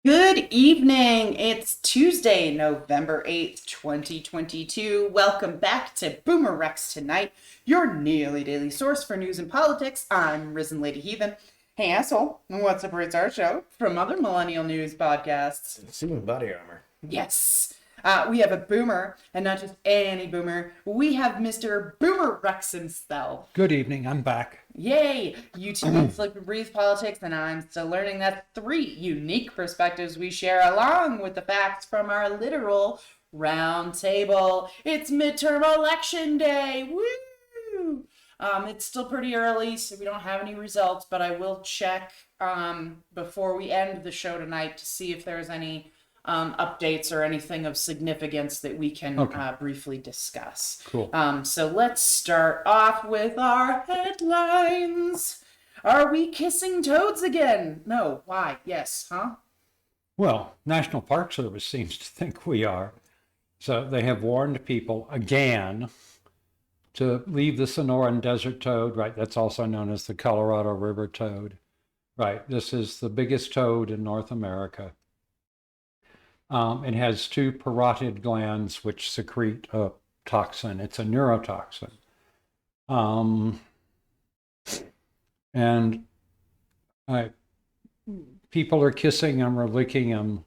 Good evening. It's Tuesday, November 8th, 2022. Welcome back to BoomerRexTonight, your nearly daily source for news and politics. I'm RisenLadyHeathen. Hey, asshole, what separates our show from other millennial news podcasts? It's even body armor. Yes. We have a boomer, and not just any boomer. We have Mr. Boomer Rex himself. Good evening, I'm back. Yay! You two can flip and breathe politics, and I'm still learning that three unique perspectives we share along with the facts from our literal round table. It's midterm election day! Woo! It's still pretty early, so we don't have any results, but I will check before we end the show tonight to see if there's any updates or anything of significance that we can briefly discuss. Cool. So let's start off with our headlines. Are we kissing toads again? No. Why? Yes. Huh? Well, National Park Service seems to think we are. So they have warned people again to leave the Sonoran Desert toad, right? That's also known as the Colorado River toad. Right. This is the biggest toad in North America. It has two parotid glands which secrete a toxin. It's a neurotoxin. And people are kissing them or licking them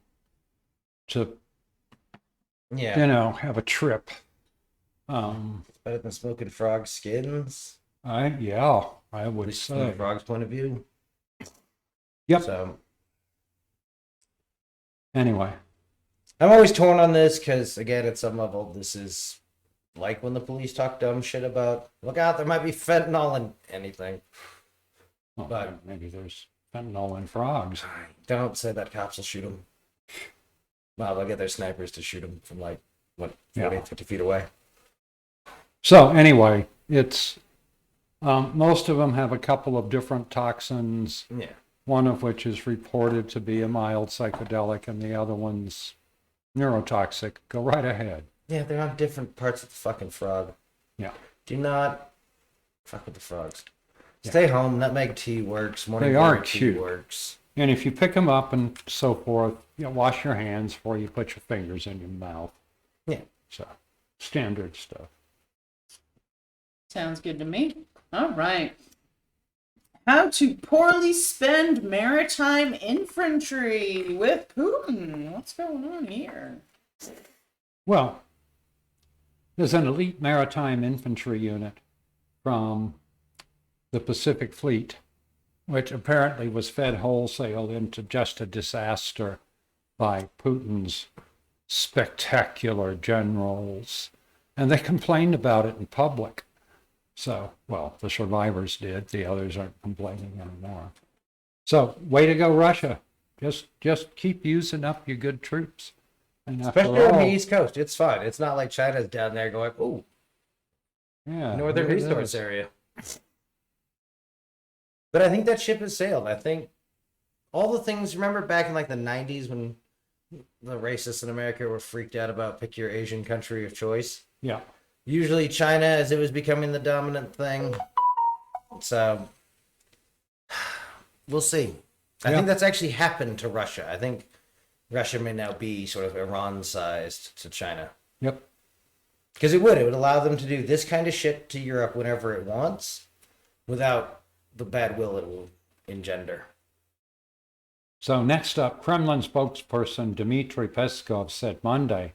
to, have a trip. Better than smoking frog skins. I would From the say. frog's point of view. Yep. So Anyway, I'm always torn on this because, again, at some level, this is like when the police talk dumb shit about, look out, there might be fentanyl in anything. well, But- maybe there's fentanyl in frogs. Don't say that cops will shoot them. Well, they'll get their snipers to shoot them from 40, 50 feet away. So anyway, it's most of them have a couple of different toxins. Yeah. One of which is reported to be a mild psychedelic, and the other one's neurotoxic. Go right ahead. Yeah, they're on different parts of the fucking frog. Yeah. Do not fuck with the frogs. Yeah. Stay home. Nutmeg tea works. Morning They are glory tea cute. works. And if you pick them up and so forth, wash your hands before you put your fingers in your mouth. Yeah. So, standard stuff. Sounds good to me. All right. How to poorly spend maritime infantry with Putin. What's going on here? Well, there's an elite maritime infantry unit from the Pacific Fleet, which apparently was fed wholesale into just a disaster by Putin's spectacular generals. And they complained about it in public. So, well, the survivors did. The others aren't complaining anymore. So, way to go, Russia. Just keep using up your good troops. And after Especially on all, the East Coast. It's fine. It's not like China's down there going, ooh, yeah, northern here it resource is. area. But I think that ship has sailed. I think all the things, remember back in the 90s when the racists in America were freaked out about pick your Asian country of choice? Yeah. Usually China, as it was becoming the dominant thing. So we'll see. I think that's actually happened to Russia. I think Russia may now be sort of Iran-sized to China. Yep. Because it would allow them to do this kind of shit to Europe whenever it wants without the bad will it will engender. So next up, Kremlin spokesperson Dmitry Peskov said Monday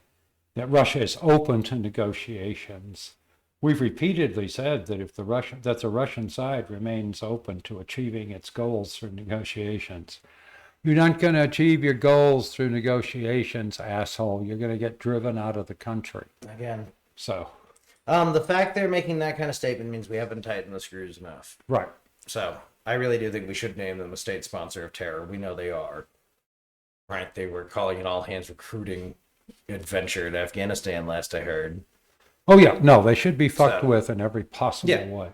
that Russia is open to negotiations. We've repeatedly said that if the Russian side remains open to achieving its goals through negotiations. You're not going to achieve your goals through negotiations, asshole. You're going to get driven out of the country. Again. So. The fact they're making that kind of statement means we haven't tightened the screws enough. Right. So I really do think we should name them a state sponsor of terror. We know they are. Right? They were calling it all hands recruiting adventure in Afghanistan last I heard. Oh, yeah. No, they should be fucked with in every possible way.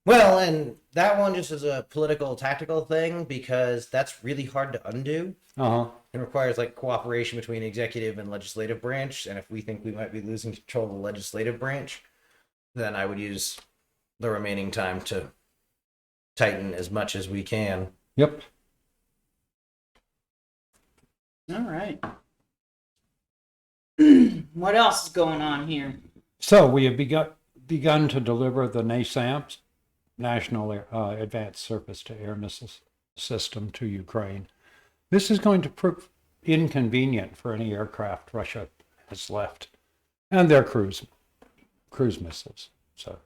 Well, and that one just is a political tactical thing because that's really hard to undo. Uh-huh. It requires cooperation between executive and legislative branch. And if we think we might be losing control of the legislative branch, then I would use the remaining time to tighten as much as we can. Yep. All right. What else is going on here? So we have begun to deliver the NASAMS, National Advanced Surface-to-Air Missile System, to Ukraine. This is going to prove inconvenient for any aircraft Russia has left, and their cruise missiles. So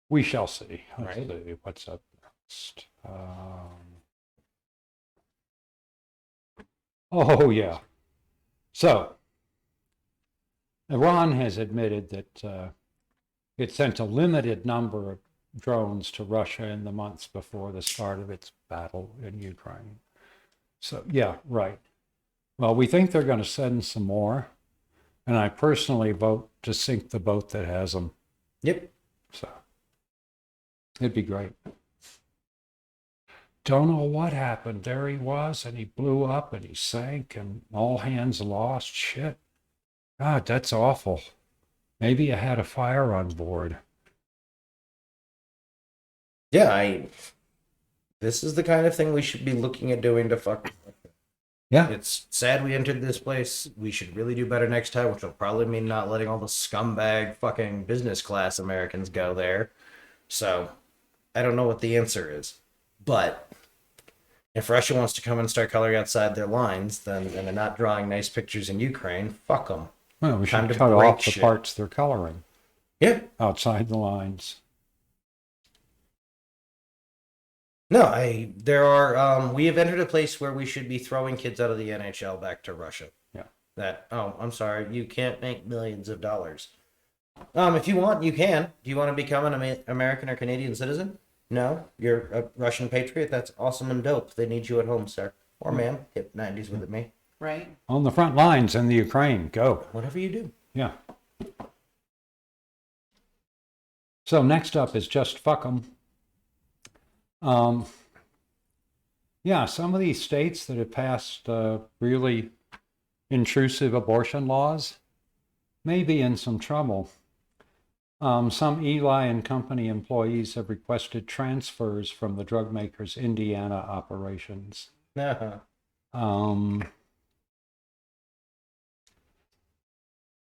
we shall see. Let's see what's up next. Oh yeah. So Iran has admitted that it sent a limited number of drones to Russia in the months before the start of its battle in Ukraine. So, yeah, right. Well, we think they're going to send some more, and I personally vote to sink the boat that has them. Yep. So, it'd be great. Don't know what happened. There he was, and he blew up, and he sank, and all hands lost. Shit. God, that's awful. Maybe I had a fire on board. Yeah, this is the kind of thing we should be looking at doing to fuck. Yeah. It's sad we entered this place. We should really do better next time, which will probably mean not letting all the scumbag fucking business class Americans go there. So, I don't know what the answer is. But if Russia wants to come and start coloring outside their lines, then and they're not drawing nice pictures in Ukraine, fuck them. Well, we Time should to cut break off the shit. parts they're coloring Yeah. outside the lines. No, there are, we have entered a place where we should be throwing kids out of the NHL back to Russia. Yeah. I'm sorry, you can't make millions of dollars. If you want, you can. Do you want to become an American or Canadian citizen? No? You're a Russian patriot? That's awesome and dope. They need you at home, sir. Or ma'am. Hip 90s with me. Right. On the front lines in the Ukraine, go. Whatever you do. Yeah. So next up is just fuck 'em. Yeah, some of these states that have passed really intrusive abortion laws may be in some trouble. Some Eli and Company employees have requested transfers from the drug maker's Indiana operations. Uh-huh.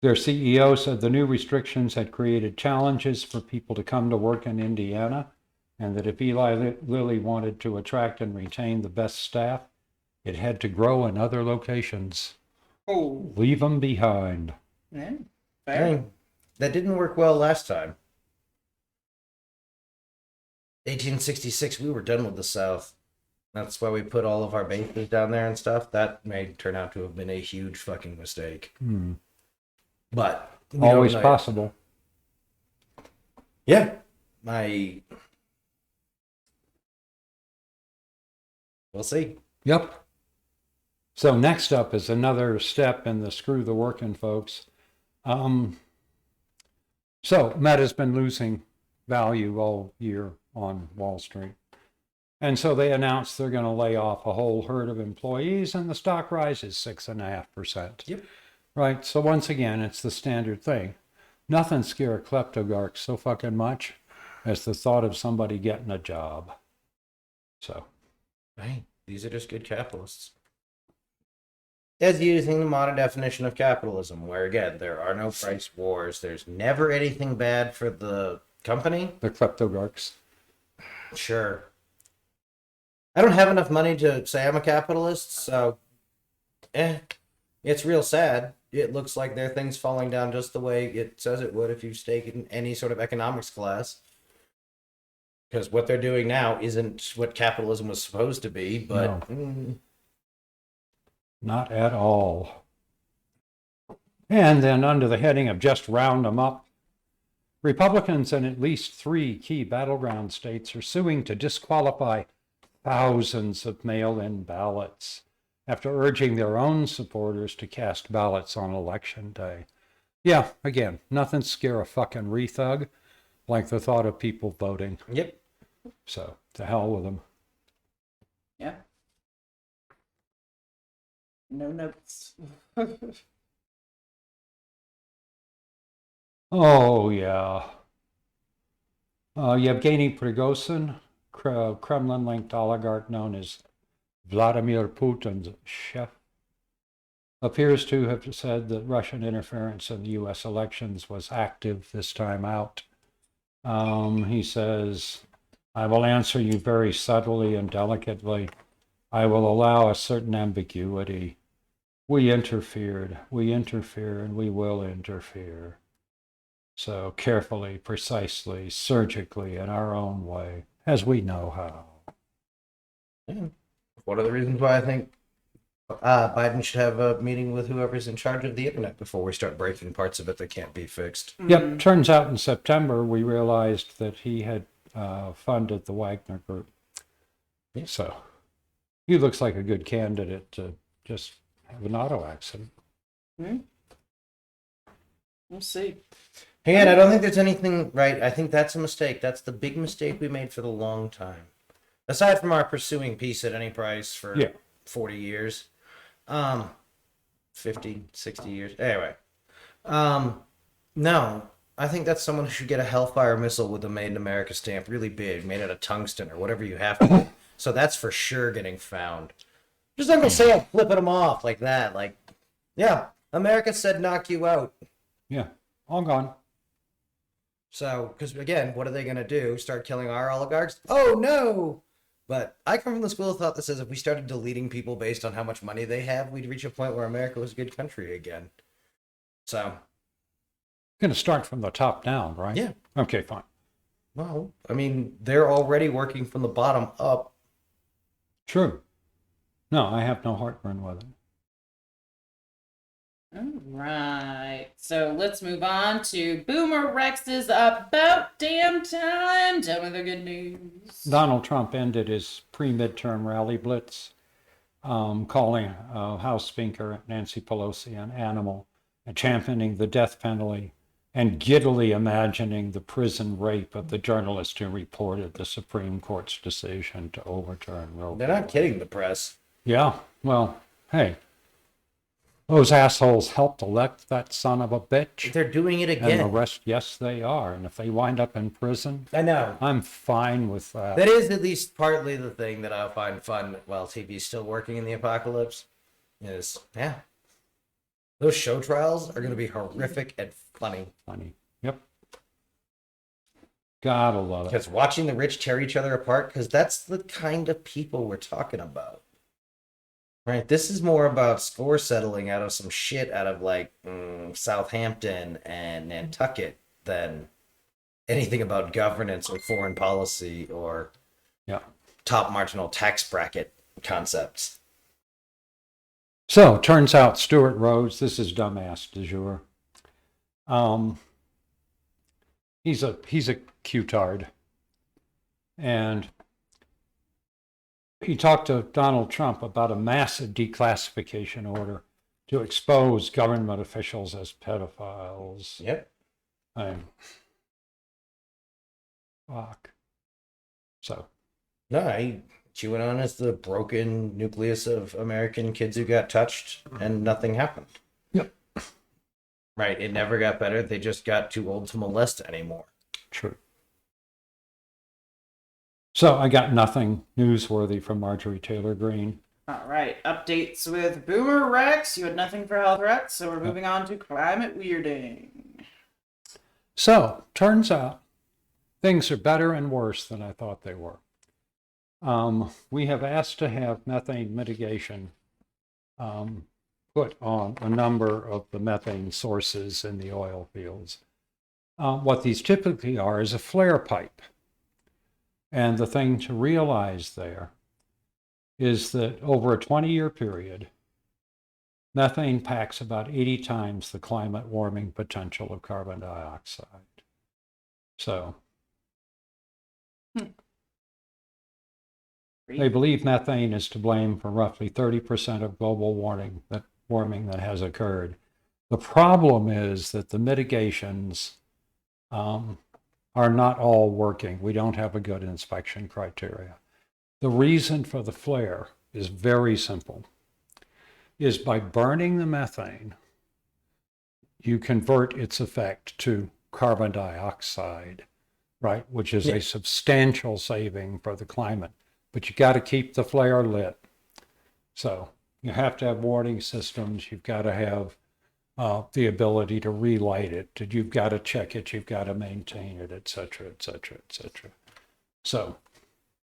Their CEO said the new restrictions had created challenges for people to come to work in Indiana, and that if Eli Lilly wanted to attract and retain the best staff, it had to grow in other locations. Oh. Leave them behind. Yeah. Dang. That didn't work well last time. 1866, we were done with the South. That's why we put all of our bases down there and stuff. That may turn out to have been a huge fucking mistake. But we don't Always know yet. possible. Yeah. We'll see. Yep. So next up is another step in the screw the working folks. So Meta's been losing value all year on Wall Street. And so they announced they're going to lay off a whole herd of employees, and the stock rises 6.5%. Yep. Right. So once again, it's the standard thing. Nothing scares kleptocrats so fucking much as the thought of somebody getting a job. So. Hey, these are just good capitalists. As using the modern definition of capitalism, where again, there are no price wars. There's never anything bad for the company. The kleptocrats. Sure. I don't have enough money to say I'm a capitalist, so it's real sad. It looks like there are things falling down just the way it says it would if you stake in any sort of economics class. Because what they're doing now isn't what capitalism was supposed to be, but... No. Not at all. And then under the heading of just round them up, Republicans in at least 3 key battleground states are suing to disqualify thousands of mail-in ballots after urging their own supporters to cast ballots on election day. Yeah, again, nothing scare a fucking rethug like the thought of people voting. Yep. So, to hell with them. Yeah. No notes. Oh, yeah. Yevgeny Prigozhin, Kremlin-linked oligarch known as Vladimir Putin's chef, appears to have said that Russian interference in the U.S. elections was active this time out. He says, I will answer you very subtly and delicately. I will allow a certain ambiguity. We interfered, and we will interfere. So carefully, precisely, surgically, in our own way, as we know how. Yeah. One of the reasons why I think Biden should have a meeting with whoever's in charge of the internet before we start breaking parts of it that can't be fixed. Yep, turns out in September we realized that he had funded the Wagner Group. Yeah. So he looks like a good candidate to just have an auto accident. Mm-hmm. We'll see. Again, I don't think there's anything right. I think that's a mistake. That's the big mistake we made for the long time. Aside from our pursuing peace at any price for 40 years. 50, 60 years. Anyway. No. I think that's someone who should get a Hellfire missile with a Made in America stamp really big, made out of tungsten or whatever you have to do. So that's for sure getting found. Just Uncle Sam flipping them off like that. Like, yeah, America said knock you out. Yeah, all gone. So, because again, what are they going to do? Start killing our oligarchs? Oh, no! But I come from the school of thought that says if we started deleting people based on how much money they have, we'd reach a point where America was a good country again. So. Going to start from the top down, right? Yeah. Okay, fine. Well, I mean, they're already working from the bottom up. True. No, I have no heartburn with it. All right. So let's move on to Boomer Rex's About Damn Time. Tell me the good news. Donald Trump ended his pre-midterm rally blitz, calling House Speaker Nancy Pelosi an animal and championing the death penalty and giddily imagining the prison rape of the journalist who reported the Supreme Court's decision to overturn Roe. They're not kidding the press. Yeah, well, hey, those assholes helped elect that son of a bitch. They're doing it And again. the rest, yes, they are. And if they wind up in prison, I know. I'm fine with that. That is at least partly the thing that I find fun while TV's still working in the apocalypse. Is, yeah. Those show trials are going to be horrific and funny. Funny. Yep. Gotta love it. Because watching the rich tear each other apart, because that's the kind of people we're talking about. Right? This is more about score settling out of some shit out of like Southampton and Nantucket than anything about governance or foreign policy or top marginal tax bracket concepts. So, turns out Stewart Rhodes, this is dumbass du jour. He's a cutard. And he talked to Donald Trump about a massive declassification order to expose government officials as pedophiles. Yep. Fuck. So. No, he went on as the broken nucleus of American kids who got touched and nothing happened. Yep. Right. It never got better. They just got too old to molest anymore. True. So I got nothing newsworthy from Marjorie Taylor Greene. All right. Updates with Boomer Rex. You had nothing for health threats, so we're moving on to climate weirding. So, turns out things are better and worse than I thought they were. We have asked to have methane mitigation put on a number of the methane sources in the oil fields. What these typically are is a flare pipe. And the thing to realize there is that over a 20-year period, methane packs about 80 times the climate warming potential of carbon dioxide. So they believe methane is to blame for roughly 30% of global warming that has occurred. The problem is that the mitigations are not all working. We don't have a good inspection criteria. The reason for the flare is very simple. Is by burning the methane, you convert its effect to carbon dioxide, right? Which is a substantial saving for the climate. But you got to keep the flare lit. So you have to have warning systems. You've got to have the ability to relight it. You've got to check it. You've got to maintain it, et cetera, et cetera, et cetera. So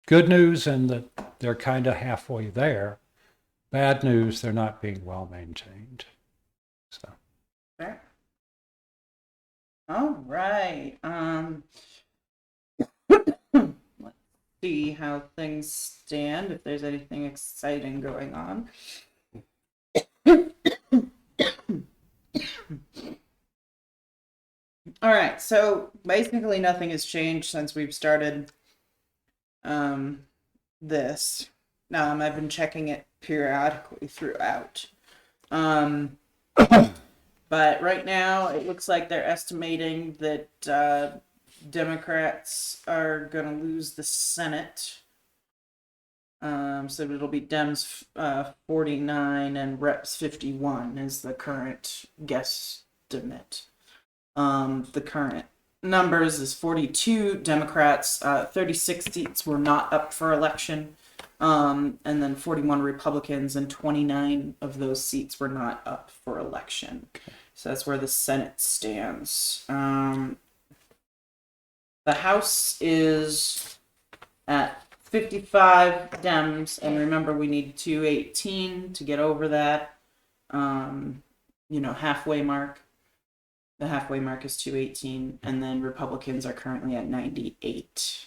good news in that they're kind of halfway there. Bad news, they're not being well maintained. So. Fair. All right. Let's see how things stand, if there's anything exciting going on. All right, so basically nothing has changed since we've started this. I've been checking it periodically throughout. But right now, it looks like they're estimating that Democrats are going to lose the Senate. So it'll be Dems 49 and Reps 51 is the current guesstimate. The current numbers is 42 Democrats, 36 seats were not up for election, and then 41 Republicans, and 29 of those seats were not up for election. So that's where the Senate stands. The House is at 55 Dems, and remember we need 218 to get over that, halfway mark. The halfway mark is 218, and then Republicans are currently at 98.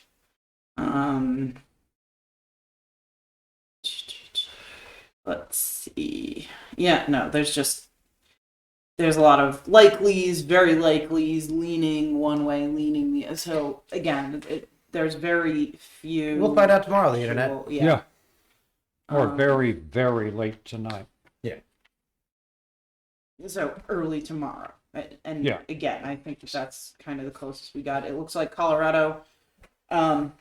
Let's see. Yeah, no, there's a lot of likelies, very likelies, leaning one way, leaning the other. So again, there's very few. We'll find out tomorrow on the internet. Yeah. Or very, very late tonight. Yeah. So early tomorrow. And yeah. Again, I think that's kind of the closest we got. It looks like Colorado won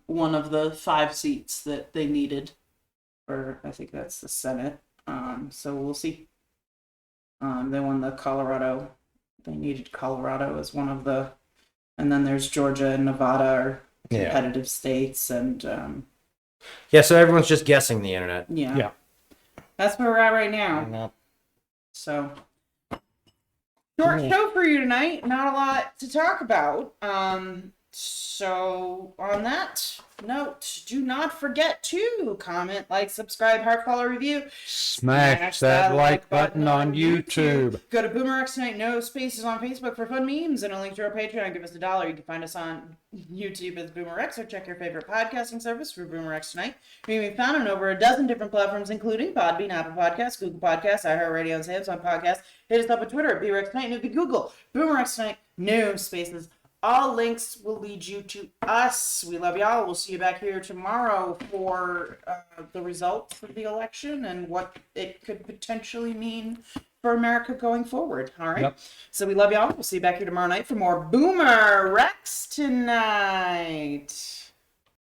one of the 5 seats that they needed, or I think that's the Senate. So we'll see. They won the Colorado. They needed Colorado as one of the, and then there's Georgia and Nevada are competitive states, and so everyone's just guessing the internet. Yeah. That's where we're at right now. So. Short show for you tonight. Not a lot to talk about. So on that note, do not forget to comment, like, subscribe, heart, follow, review. Smash that like button on YouTube. Go to BoomerRexTonight, no spaces on Facebook for fun memes, and a link to our Patreon. Give us $1. You can find us on YouTube as BoomerX, or check your favorite podcasting service for BoomerRexTonight. We can be found on over a dozen different platforms, including Podbean, Apple Podcasts, Google Podcasts, iHeartRadio, and Samsung Podcasts. Hit us up on Twitter at BoomerRexTonight, and if you Google BoomerRexTonight, no spaces. All links will lead you to us. We love y'all. We'll see you back here tomorrow for the results of the election and what it could potentially mean for America going forward. All right. Yep. So we love y'all. We'll see you back here tomorrow night for more BoomerRexTonight.